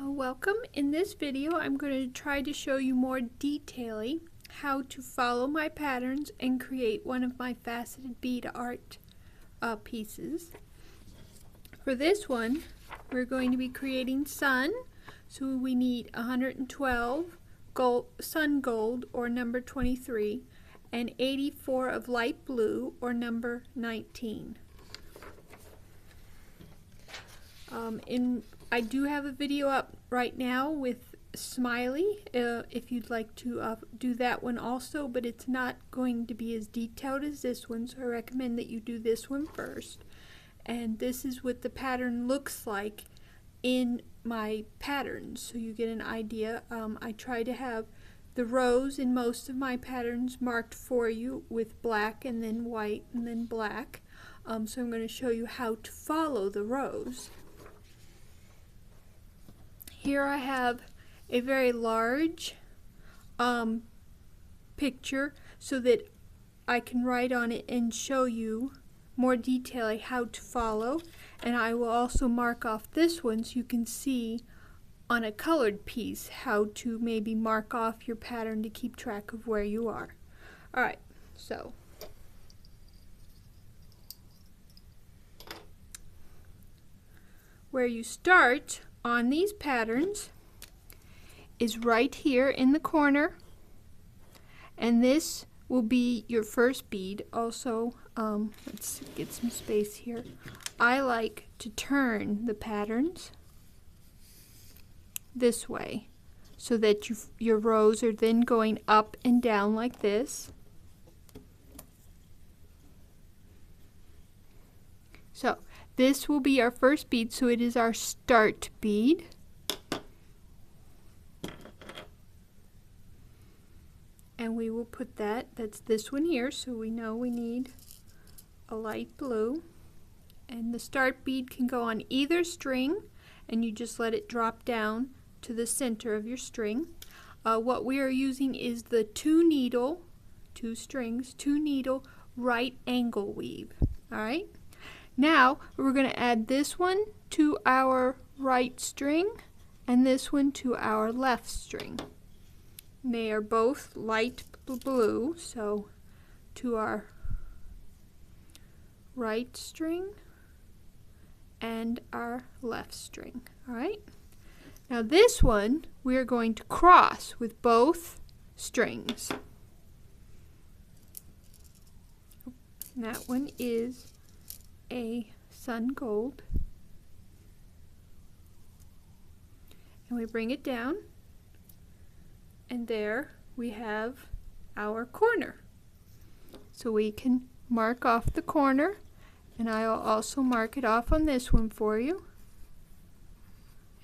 Welcome. In this video I'm going to try to show you more detailing how to follow my patterns and create one of my faceted bead art pieces. For this one we're going to be creating sun, so we need 112 gold, sun gold or number 23 and 84 of light blue or number 19. I do have a video up right now with Smiley if you'd like to do that one also, but it's not going to be as detailed as this one, so I recommend that you do this one first. And this is what the pattern looks like in my patterns, so you get an idea. I try to have the rows in most of my patterns marked for you with black and then white and then black. So I'm going to show you how to follow the rows. Here I have a very large picture so that I can write on it and show you more detail how to follow, and I will also mark off this one so you can see on a colored piece how to maybe mark off your pattern to keep track of where you are. Alright, so where you start on these patterns is right here in the corner, and this will be your first bead. Also, let's get some space here. I like to turn the patterns this way so that your rows are then going up and down like this. So this will be our first bead, so it is our start bead. And we will put that's this one here, so we know we need a light blue. And the start bead can go on either string, and you just let it drop down to the center of your string. What we are using is the two needle right angle weave. Alright? Now we're going to add this one to our right string and this one to our left string. And they are both light blue, so to our right string and our left string. Alright? Now this one we are going to cross with both strings. And that one is a sun gold, and we bring it down, and there we have our corner. So we can mark off the corner, and I'll also mark it off on this one for you,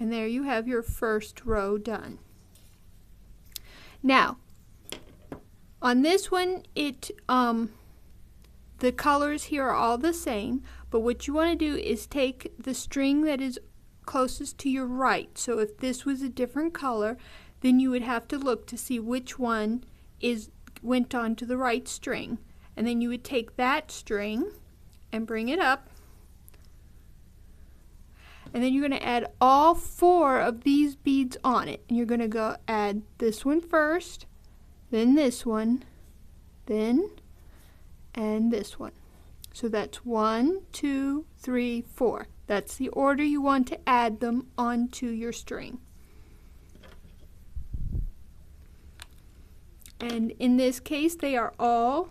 and there you have your first row done. Now on this one the colors here are all the same, but what you want to do is take the string that is closest to your right. So if this was a different color, then you would have to look to see which one went on to the right string. And then you would take that string and bring it up. And then you're going to add all 4 of these beads on it. And you're going to go add this one first, then this one, then and this one. So that's 1, 2, 3, 4. That's the order you want to add them onto your string. And in this case they are all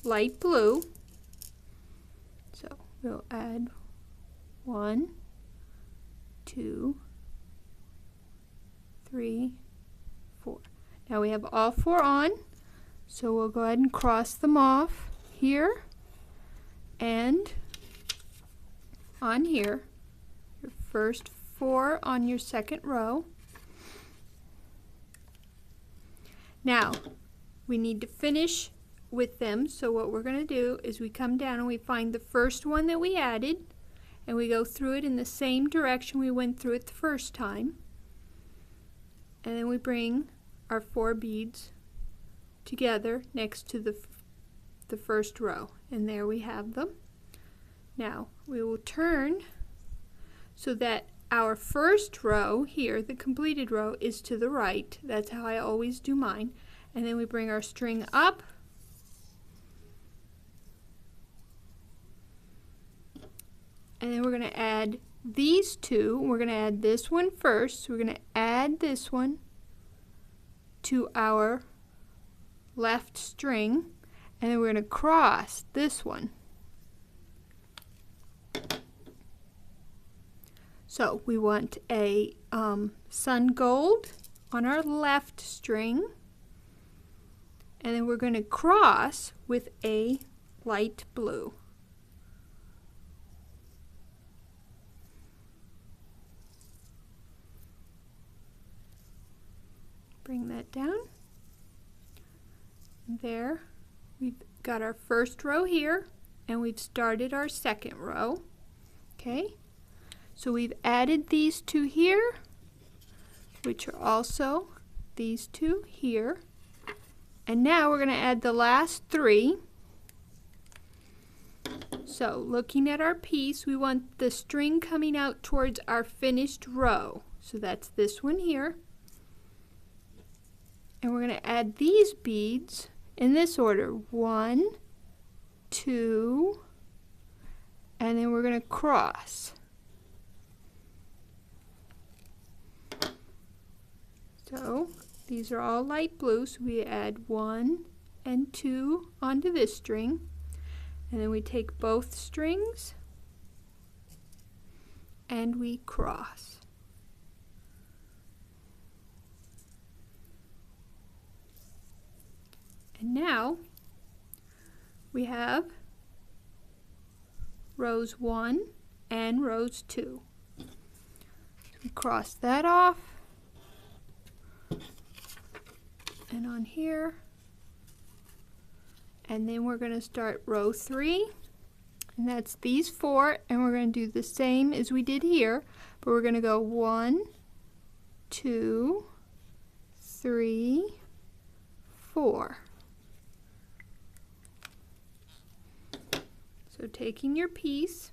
light blue. So we'll add 1, 2, 3, 4. Now we have all 4 on, so we'll go ahead and cross them off here and on here. Your first 4 on your second row. Now we need to finish with them, so what we're going to do is we come down and we find the first one that we added, and we go through it in the same direction we went through it the first time, and then we bring our 4 beads together next to the first row, and there we have them. Now we will turn so that our first row here, the completed row, is to the right. That's how I always do mine. And then we bring our string up, and then we're going to add these two. We're going to add this one first. So we're going to add this one to our left string, and then we're going to cross this one. So we want a sun gold on our left string, and then we're going to cross with a light blue. Bring that down. And there we've got our first row here, and we've started our second row. Okay, so we've added these two here, which are also these two here. And now we're going to add the last three. So looking at our piece, we want the string coming out towards our finished row. So that's this one here. And we're going to add these beads in this order. 1, 2, and then we're going to cross. So these are all light blue, so we add 1 and 2 onto this string, and then we take both strings and we cross. And now we have rows 1 and rows 2. So we cross that off, and on here, and then we're going to start row 3, and that's these 4, and we're going to do the same as we did here, but we're going to go 1, 2, 3, 4. So taking your piece,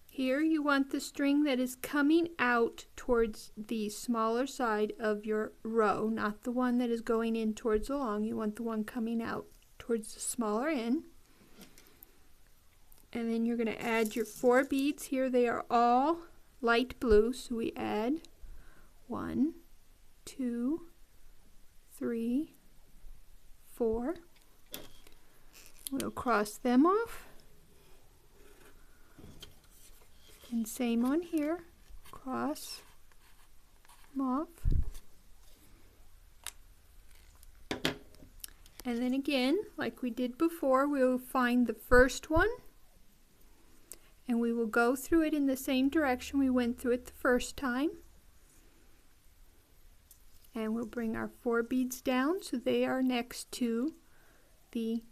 here you want the string that is coming out towards the smaller side of your row, not the one that is going in towards the long. You want the one coming out towards the smaller end. And then you're going to add your 4 beads here. They are all light blue, so we add 1, 2, 3, 4. We'll cross them off. And same on here, cross them off. And then again, like we did before, we'll find the first one, and we will go through it in the same direction we went through it the first time. And we'll bring our 4 beads down so they are next to the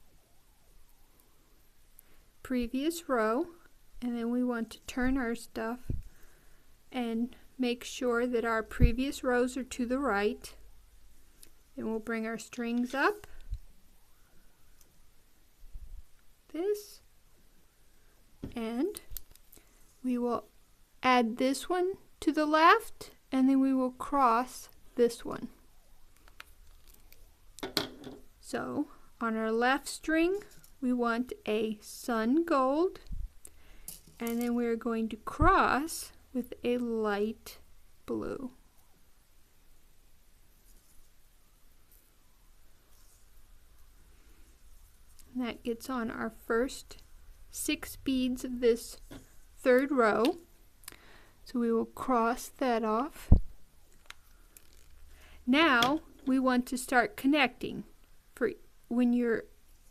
previous row. And then we want to turn our stuff and make sure that our previous rows are to the right. Then we'll bring our strings up, this, and we will add this one to the left, and then we will cross this one. So on our left string we want a sun gold, and then we're going to cross with a light blue. And that gets on our first 6 beads of this third row. So we will cross that off. Now we want to start connecting. For when you're,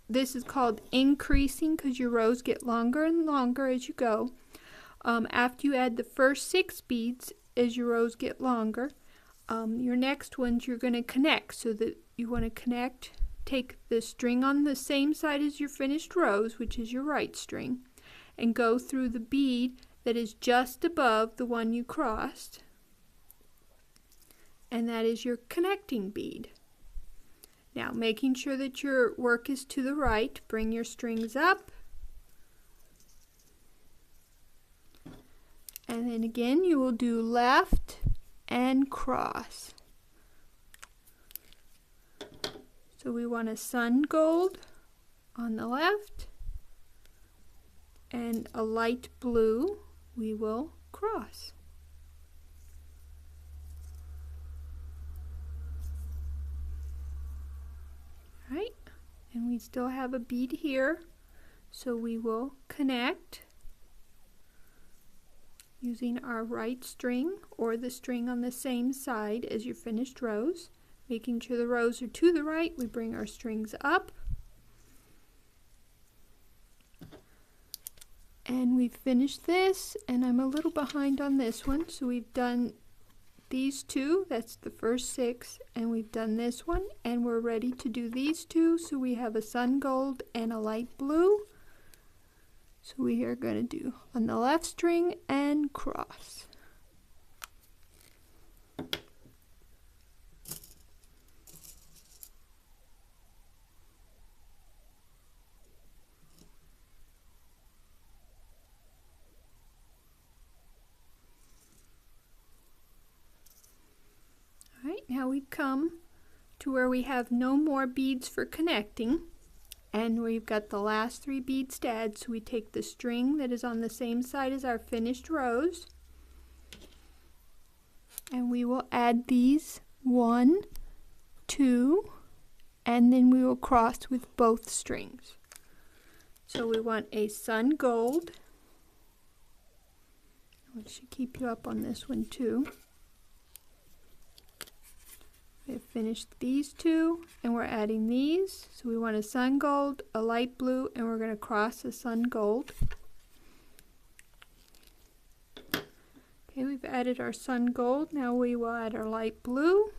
this is called increasing because your rows get longer and longer as you go. After you add the first 6 beads, as your rows get longer, your next ones you're going to connect. So that you want to connect, take the string on the same side as your finished rows, which is your right string, and go through the bead that is just above the one you crossed, and that is your connecting bead. Now, making sure that your work is to the right, bring your strings up, And then again you will do left and cross. So we want a sun gold on the left and a light blue we will cross. Right, and we still have a bead here, so we will connect using our right string or the string on the same side as your finished rows. Making sure the rows are to the right, we bring our strings up. And we've finished this, and I'm a little behind on this one, so we've done these two, that's the first 6, and we've done this one, and we're ready to do these two. So we have a sun gold and a light blue. So we are going to do on the left string and cross. Now we've come to where we have no more beads for connecting, and we've got the last 3 beads to add. So we take the string that is on the same side as our finished rows, and we will add these 1, 2, and then we will cross with both strings. So we want a sun gold. I should keep you up on this one too. We have finished these 2, and we're adding these. So we want a sun gold, a light blue, and we're going to cross a sun gold. Okay, we've added our sun gold. Now we will add our light blue,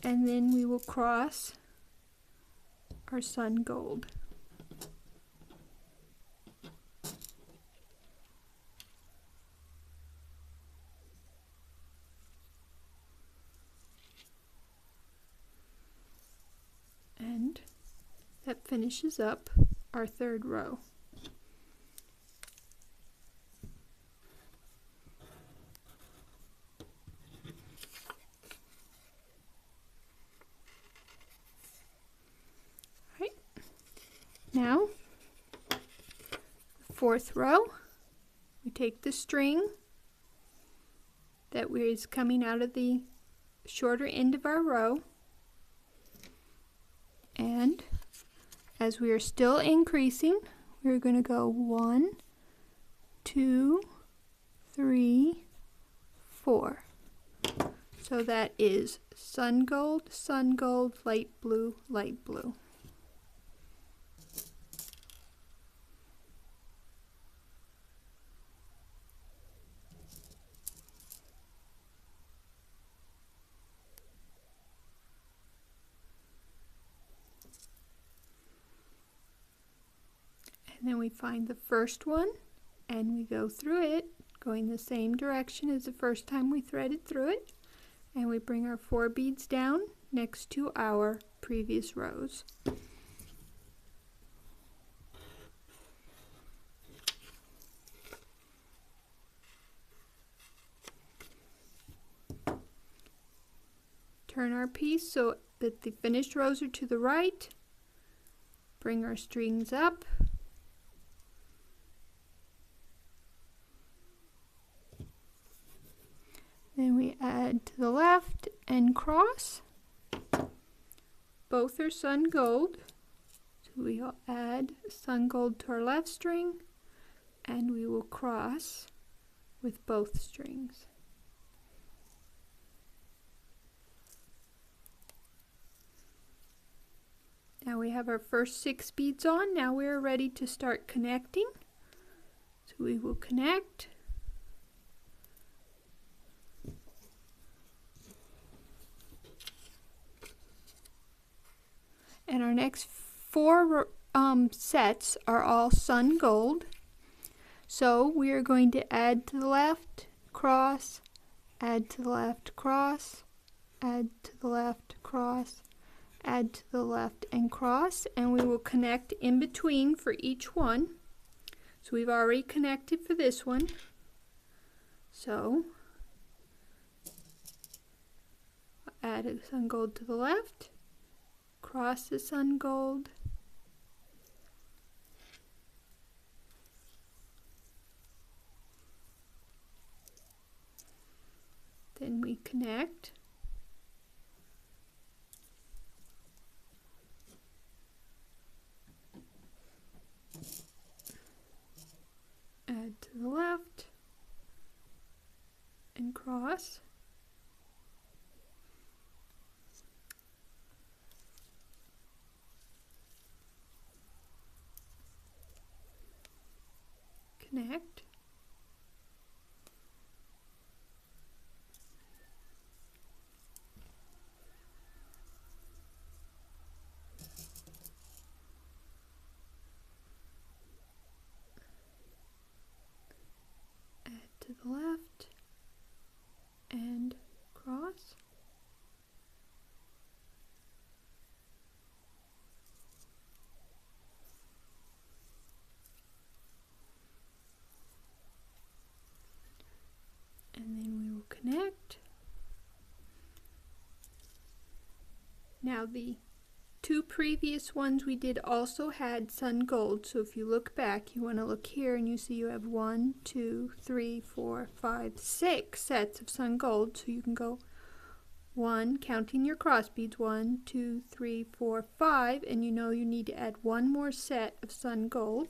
and then we will cross our sun gold. And that finishes up our 3rd row. Right. Now, the 4th row, we take the string that is coming out of the shorter end of our row, and as we are still increasing, we're going to go 1, 2, 3, 4. So that is sun gold, light blue, light blue. And then we find the first one and we go through it, going the same direction as the first time we threaded through it, and we bring our 4 beads down next to our previous rows. Turn our piece so that the finished rows are to the right, bring our strings up, then we add to the left and cross. Both are sun gold, so we will add sun gold to our left string, and we will cross with both strings. Now we have our first 6 beads on. Now we are ready to start connecting. So we will connect. And our next 4 sets are all sun gold. So we are going to add to the left, cross, add to the left, cross, add to the left, cross, add to the left, and cross, and we will connect in between for each one. So we've already connected for this one. So add a sun gold to the left, cross the sun gold, then we connect, add to the left, and cross, connect, add to the left, and cross, and then we will connect. Now the two previous ones we did also had sun gold, so if you look back, you want to look here and you see you have 1, 2, 3, 4, 5, 6 sets of sun gold, so you can go 1, counting your cross beads, 1, 2, 3, 4, 5, and you know you need to add one more set of sun gold.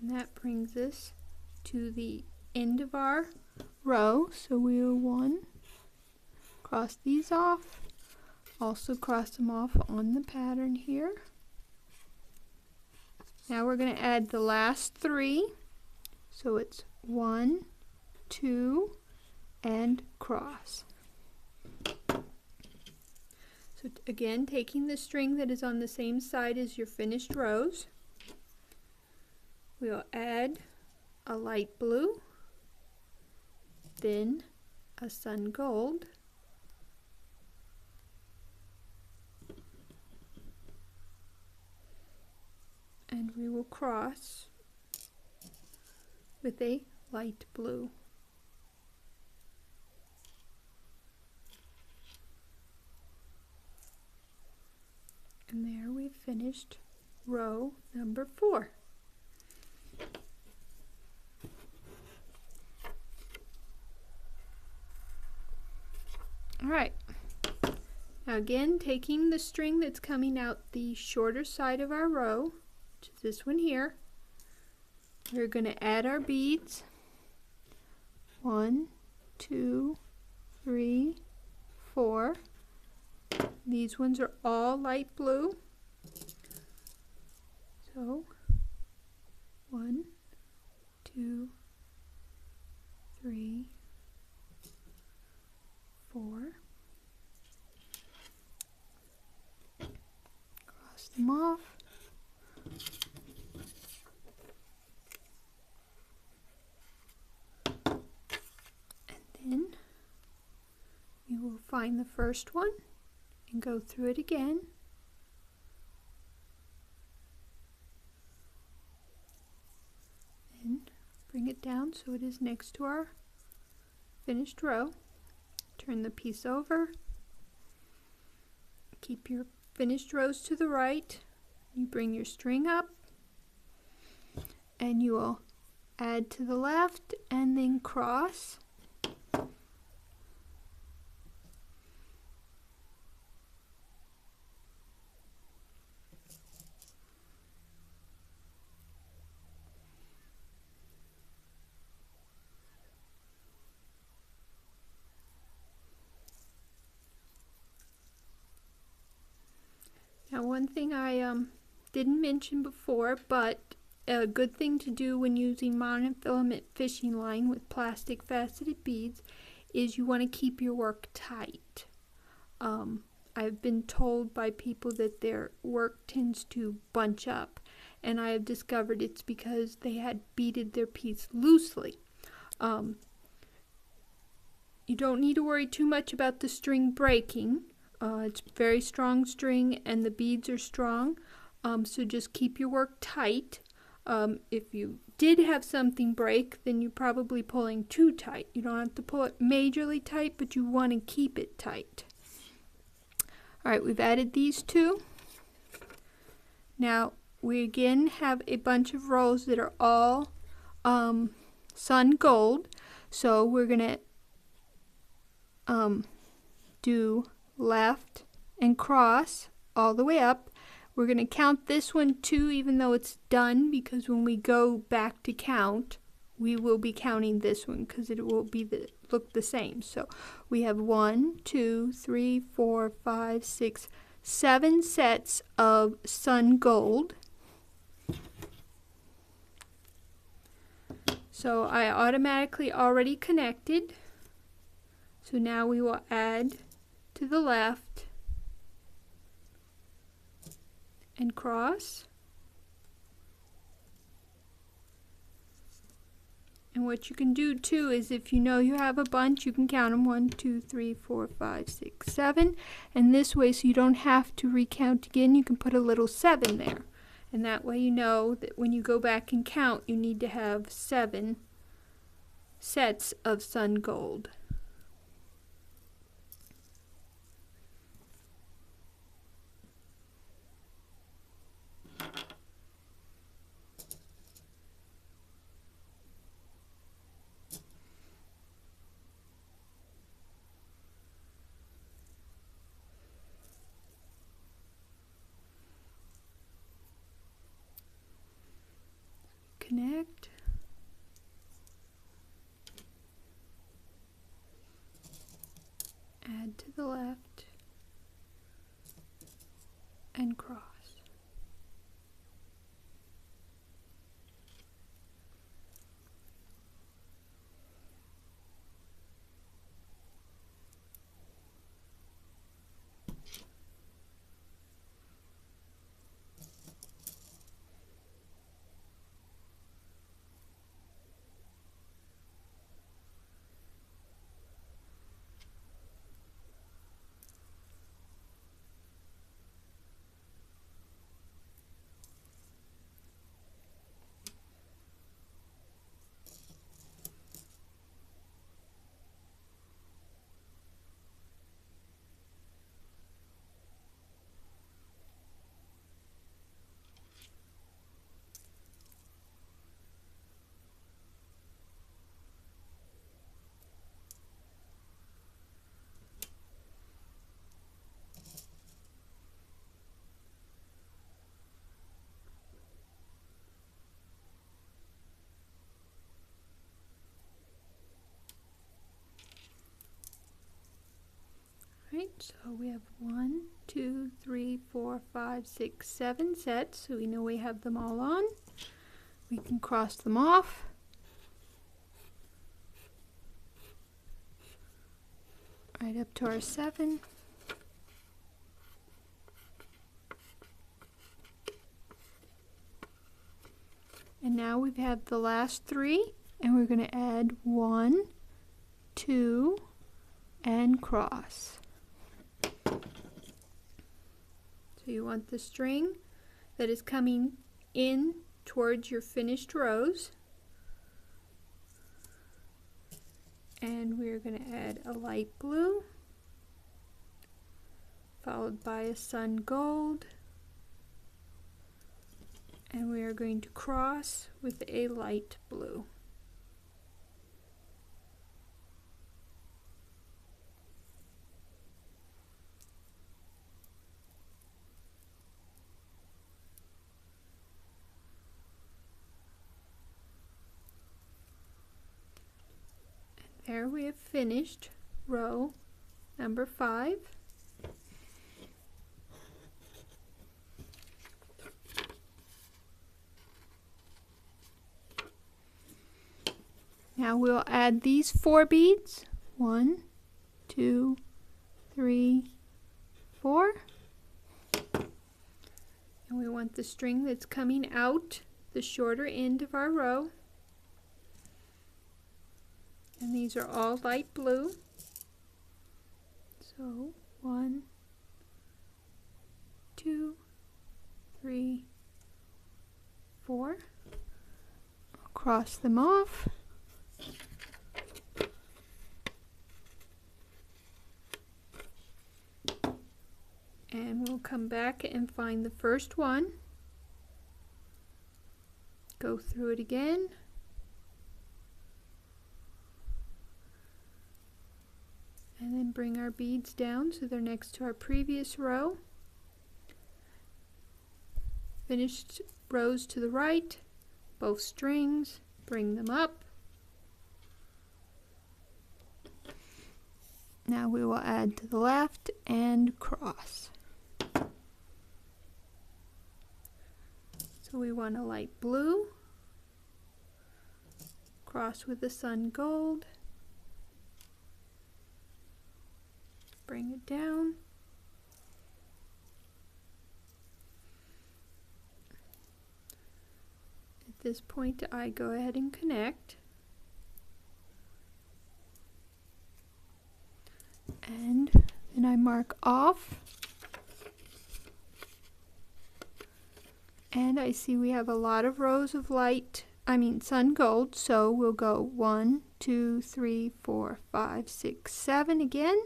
And that brings us to the end of our row. So we will 1, cross these off, also cross them off on the pattern here. Now we're going to add the last 3. So it's 1, 2, and cross. So again, taking the string that is on the same side as your finished rows, we'll add a light blue, then a sun gold, and we will cross with a light blue. And there we've finished row number 4. Alright, now again, taking the string that's coming out the shorter side of our row, which is this one here, we're going to add our beads. 1, 2, 3, 4. These ones are all light blue. So 1, 2, 3, 4. Cross them off. And then we will find the first one and go through it again. Then bring it down so it is next to our finished row. Turn the piece over. Keep your finished rows to the right. You bring your string up and you will add to the left and then cross. Now, one thing I didn't mention before, but a good thing to do when using monofilament fishing line with plastic faceted beads is you want to keep your work tight. I've been told by people that their work tends to bunch up, and I have discovered it's because they had beaded their piece loosely. you don't need to worry too much about the string breaking. It's very strong string and the beads are strong, so just keep your work tight. If you did have something break, then you're probably pulling too tight. You don't have to pull it majorly tight, but you want to keep it tight. Alright, we've added these two. Now we again have a bunch of rows that are all sun gold, so we're going to do left and cross all the way up. We're going to count this one too, even though it's done, because when we go back to count, we will be counting this one because it will be look the same. So we have 1, 2, 3, 4, 5, 6, 7 sets of sun gold. So I automatically already connected. So now we will add to the left and cross. And what you can do too is, if you know you have a bunch, you can count them 1, 2, 3, 4, 5, 6, 7. And this way, so you don't have to recount again, you can put a little 7 there. And that way you know that when you go back and count, you need to have 7 sets of sun gold. Connect. Add to the left and cross. So we have 1, 2, 3, 4, 5, 6, 7 sets, so we know we have them all on. We can cross them off. Right up to our 7. And now we have the last 3, and we're going to add 1, 2, and cross. So you want the string that is coming in towards your finished rows. And we're going to add a light blue, followed by a sun gold. And we are going to cross with a light blue. There we have finished row number 5. Now we'll add these 4 beads. 1, 2, 3, 4. And we want the string that's coming out the shorter end of our row. And these are all light blue. So 1, 2, 3, 4. I'll cross them off. And we'll come back and find the first one. Go through it again. And then bring our beads down so they're next to our previous row. Finished rows to the right, both strings, bring them up. Now we will add to the left and cross. So we want a light blue, cross with the sun gold, bring it down. At this point I go ahead and connect. And then I mark off. And I see we have a lot of rows of sun gold, so we'll go 1, 2, 3, 4, 5, 6, 7 again.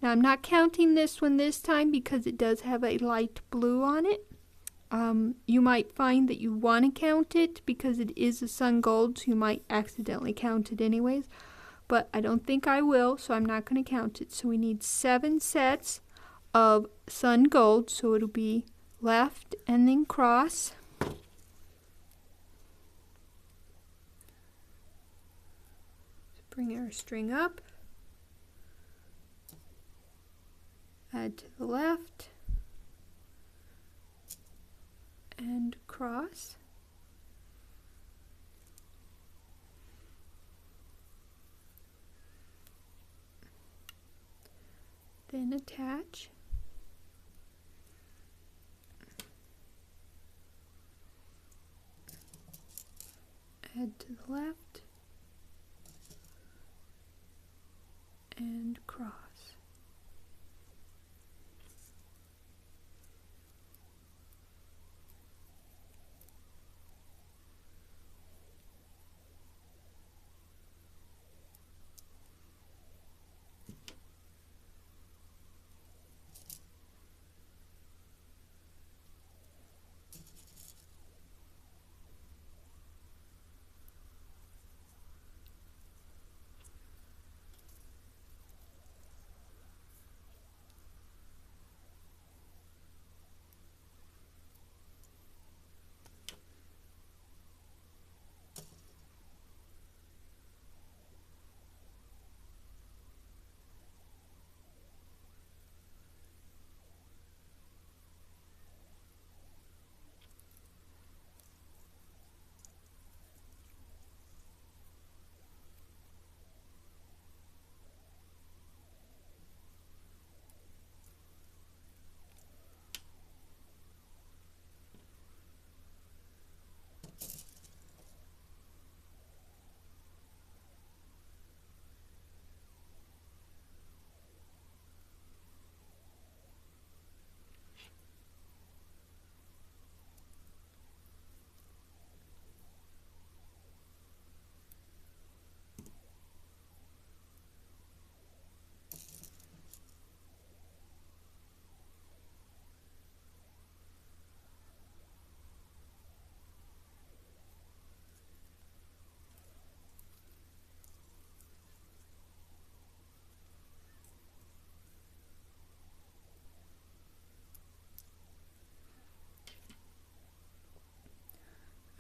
Now I'm not counting this one this time because it does have a light blue on it. You might find that you want to count it because it is a sun gold, so you might accidentally count it anyways. But I don't think I will, so I'm not going to count it. So we need 7 sets of sun gold, so it'll be left and then cross. Bring our string up, add to the left, and cross. Then attach. Add to the left and cross.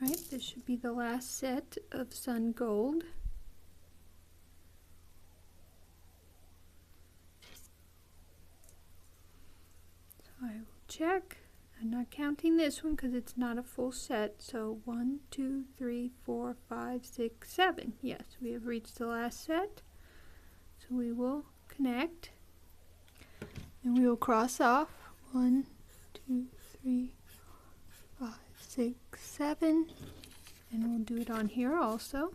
Alright, this should be the last set of sun gold. So I will check. I'm not counting this one because it's not a full set. So 1, 2, 3, 4, 5, 6, 7. Yes, we have reached the last set. So we will connect. And we will cross off 1, 2, 3, 4, 5, 6, 7, and we'll do it on here also.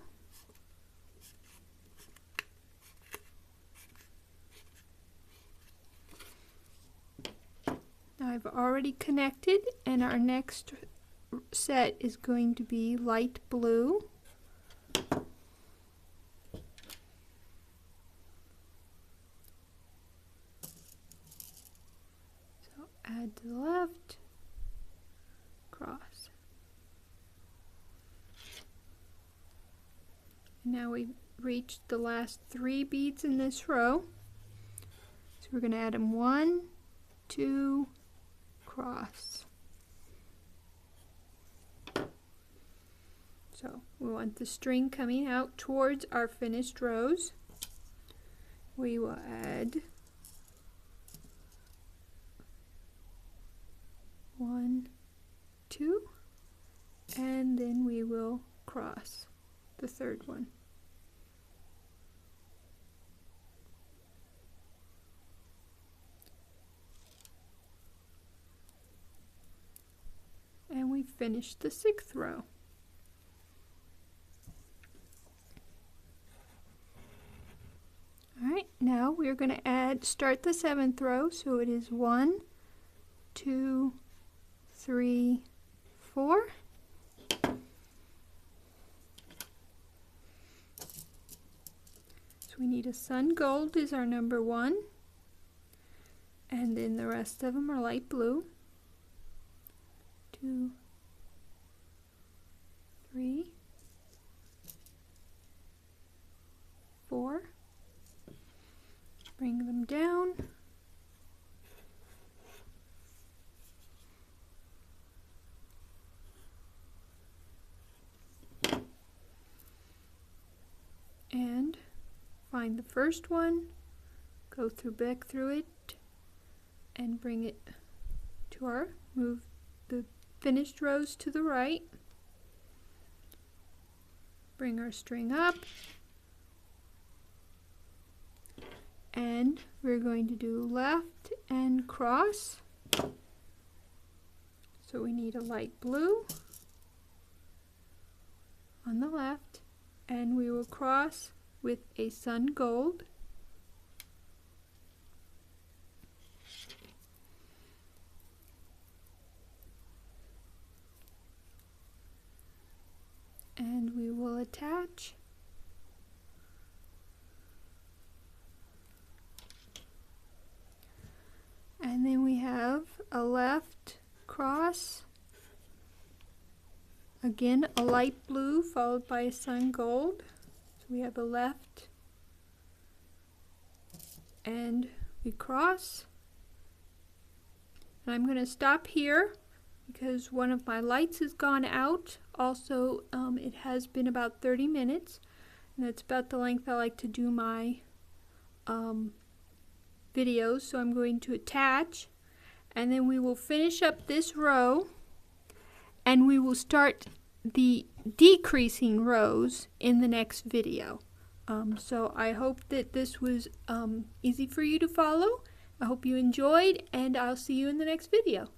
I've already connected, and our next set is going to be light blue. So add to the left, cross. And now we've reached the last 3 beads in this row. So we're going to add them 1, 2, cross. So we want the string coming out towards our finished rows. We will add 1, 2, and then we will cross the third one. And we finished the 6th row. Alright, now we're going to start the 7th row, so it is 1, 2, 3, 4. So we need a sun gold is our number 1, and then the rest of them are light blue. 2, 3, 4. Bring them down. And find the first one, go back through it, and bring it to move the finished rows to the right. Bring our string up. And we're going to do left and cross. So we need a light blue on the left, and we will cross with a sun gold. And we will attach. And then we have a left cross, again a light blue followed by a sun gold. So we have a left, and we cross. And I'm going to stop here because one of my lights has gone out. Also, it has been about 30 minutes, and that's about the length I like to do my videos. So I'm going to attach, and then we will finish up this row, and we will start the decreasing rows in the next video. So I hope that this was easy for you to follow. I hope you enjoyed, and I'll see you in the next video.